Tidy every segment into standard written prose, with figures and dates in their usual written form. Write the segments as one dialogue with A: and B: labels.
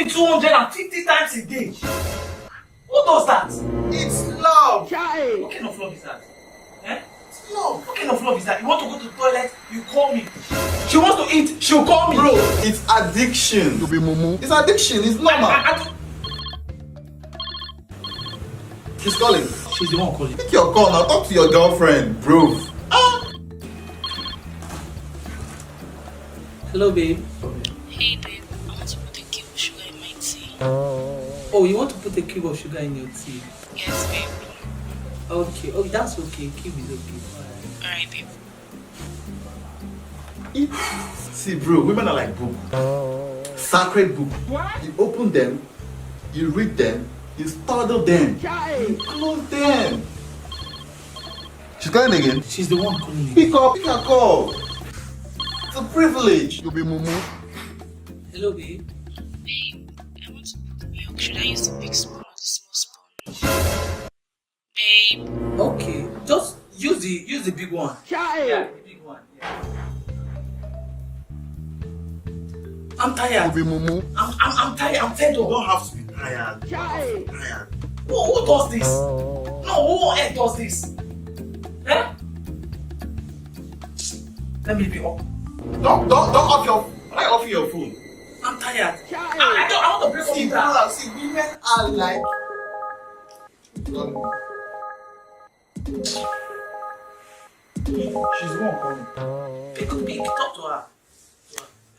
A: me 250 times a day. Who does that?
B: It's love.
A: What kind of love is that? Eh?
B: It's love.
A: What kind of love is that? You want to go to the toilet, you call me. She wants to eat, she'll call me.
B: Bro, it's addiction.
C: You be mumu.
B: It's addiction. It's normal. She's calling.
A: She's the one calling.
B: Take your call now. Talk to your girlfriend, bro.
A: Hello, babe.
D: Hey babe, I want to put a cube of sugar in my tea.
A: Oh, you want to put a cube of sugar in your tea?
D: Yes babe.
A: Okay. Oh, that's okay. Cube is okay.
D: Alright babe.
B: See, bro, women are like book. Sacred book.
A: What?
B: You open them, you read them, you study them, you close them. She's calling again.
A: She's the one calling me.
B: Pick up, pick her call. It's a privilege.
C: You be mumu.
A: Hello, babe.
D: Babe, I want to put milk. Should I use the big spoon or the small spoon? Babe.
A: Okay. Just use the big one. Yeah, the big one. Yeah. I'm tired.
C: You be mumu.
A: I'm tired. I'm fed
B: You
A: up.
B: don't have to be tired. Tired.
A: Who does this? No, who on earth does this? Eh? Let me be up.
B: Don't off your. Why off your phone?
A: I'm tired. I want to break up
B: See,
A: with her.
B: brother, see, women are like. She's the one calling.
A: Talk to her.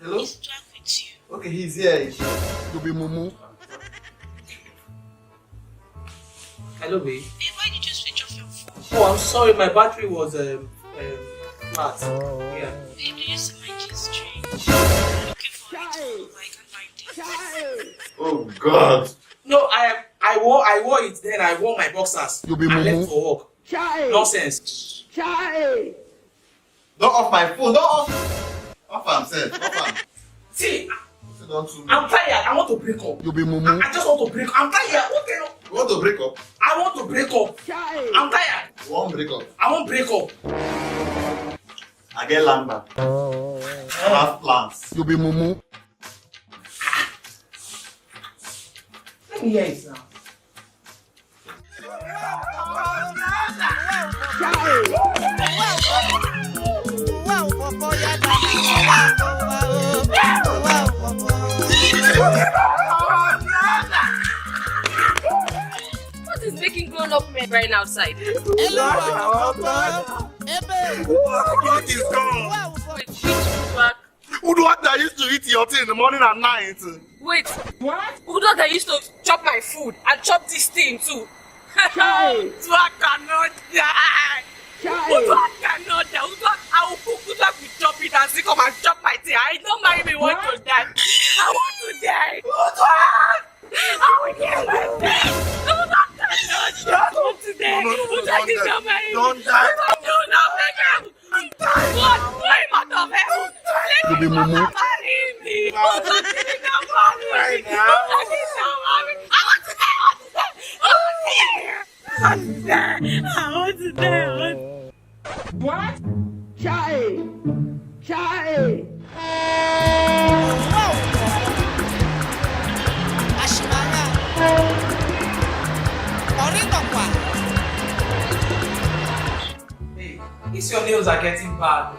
B: Hello?
D: He's drunk with you.
B: Okay, he's here.
C: You be mumu.
A: Hello, babe.
D: Babe, why did you switch off your phone?
A: Oh, I'm sorry. My battery was flat. Yeah.
D: Babe, did you see my kiss string? I'm looking for it, but I can't find it.
B: Oh God.
A: No, I wore it. Then I wore my boxers.
C: You be
A: I
C: mumu.
A: left for work. Nonsense.
B: Don't off my phone. Don't off. Off am, sir. Off am.
A: See,
B: Say don't to me.
A: I'm tired. I want to break up.
C: You be mumu.
A: I just want to break up. I'm tired. What kind of?
B: You want to break up?
A: I want to break up. I'm tired.
B: You want break up?
A: I want break up.
B: I get lamba. I have plans.
C: You be mumu.
A: Let me hear it now.
E: What is making grown-up men crying outside?
B: What is gone?
E: Wait, which Uduak?
B: Udwak that used to eat your tea in the morning and night.
E: Wait, what? Uduak that used to chop my food and chop this thing too. Uduak cannot die. Uduak cannot die. Uduak, I will cook Uduak with chop it and still come and chop my tea. I don't mind me want to die. I want to die. Uduak! I will kill myself. Uduak cannot die. Not today. Uduak is not my
B: Don't die.
E: Uduak, do not make him. God, why am I not heaven?
C: You be mumu.
E: Marry me. Uduak is not marry me.
B: Right now.
E: Uduak is not marry me. I want to die. I want to die. I want to die. I want to die.
F: What? Chai!
A: Hey, these your nails are getting bad.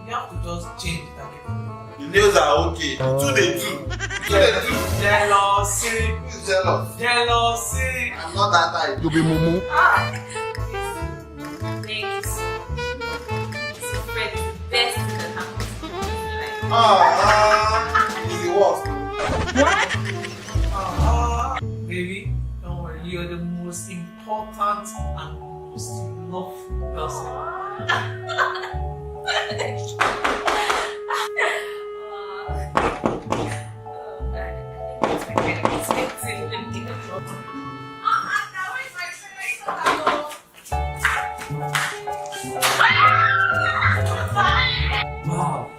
A: You have to just change it again.
B: The nails are okay. Two they do.
A: Jealousy.
B: Who's jealous?
A: Jealousy.
B: I'm not that type.
C: You be mumu.
E: Thanks. It's the best that can happen to me.
B: He's the worst.
A: Baby, don't worry. You're the most important and most loved person. Wow.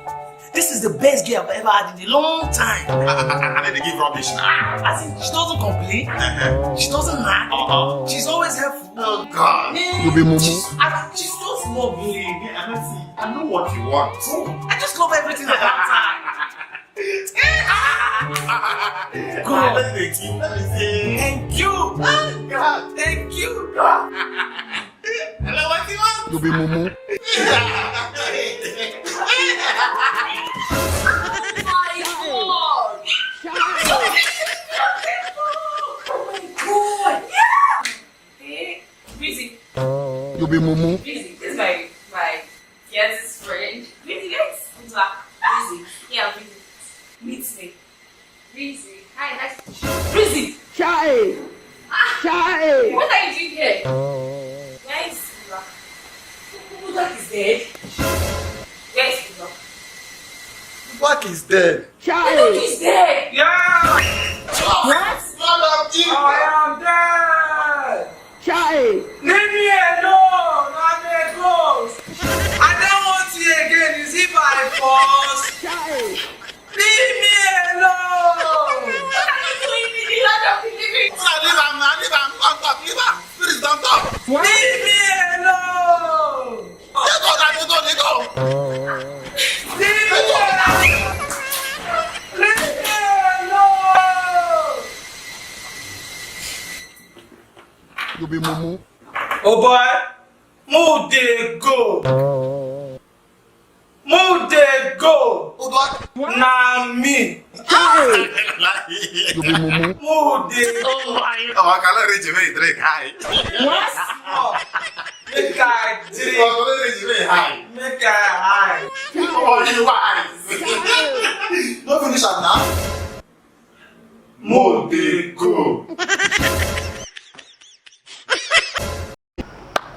A: This is the best girl I've ever had in a long time.
B: And then they give rubbish.
A: As in, she doesn't complain. She doesn't nag. She's always helpful.
B: Oh God.
A: Yeah.
C: You be mumu.
A: She's just lovely.
B: I know what you want.
A: I just love everything about her. God.
B: Let me see.
A: Thank you.
B: God.
A: Thank you.
B: Hello, what you want?
C: You be mumu.
E: Busy.
C: You be mumu.
E: Busy. This is my yes friend. Busy, yes. Busy. Yeah, busy. Meet me. Busy. Hi, nice. Busy.
F: Chai. Chai.
E: What are you doing here? Where is Siva? Udok is dead. Where is Siva?
B: What is dead?
E: Udok
F: Chai.
E: is dead.
A: Yeah.
F: What?
B: Son of Jesus.
A: I am dead.
F: Chai.
A: Leave me alone. I'm a ghost. I don't want you again. Is it by force?
F: Chai.
A: Leave me alone.
E: What are you doing in the land of the living?
B: Leave him, man. Leave him. Don't talk. Leave him. Please don't talk.
F: What?
A: Leave me alone.
B: Let go, let go, let go.
A: Leave me alone. Leave me alone.
C: You be mumu.
A: Oh boy, move they go. Move they go.
B: Oh, God.
A: Na me.
C: You be mumu.
A: Move they go.
B: Oh, I can't reach you very drink high.
A: What? Make I
B: Oh,
A: drink.
B: I can't reach you very high.
A: Make I high.
B: Oh, you wise. Don't finish that now.
A: Move they go.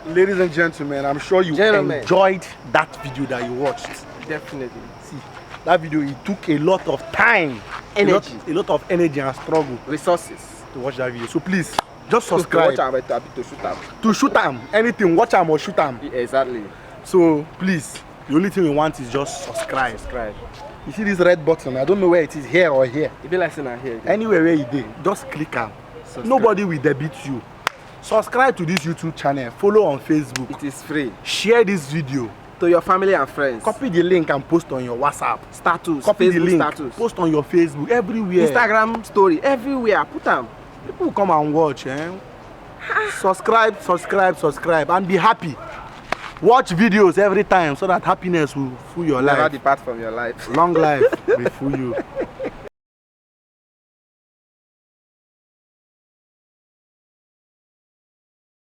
G: Ladies and gentlemen, I'm sure you enjoyed that video that you watched.
H: Definitely.
G: See, that video, it took a lot of time,
H: Energy.
G: a lot of energy and struggle
H: Resources.
G: to watch that video. So please, just
H: To
G: subscribe
H: watch am, to shoot am.
G: to shoot them. Anything, watch them or shoot them.
H: Exactly.
G: So please, the only thing we want is just subscribe.
H: Subscribe.
G: You see this red button? I don't know where it is, here or here.
H: It be like saying here.
G: Anywhere where you did, just click am. Nobody will debit you. Subscribe to this YouTube channel. Follow on Facebook.
H: It is free.
G: Share this video.
H: To your family and friends.
G: Copy the link and post on your WhatsApp.
H: Status.
G: Copy
H: Facebook
G: the link.
H: status.
G: Post on your Facebook. Everywhere.
H: Instagram story. Everywhere. Put them.
G: People will come and watch. Subscribe, and be happy. Watch videos every time so that happiness will fill your
H: Never
G: life.
H: depart from your life.
G: Long life will fool you.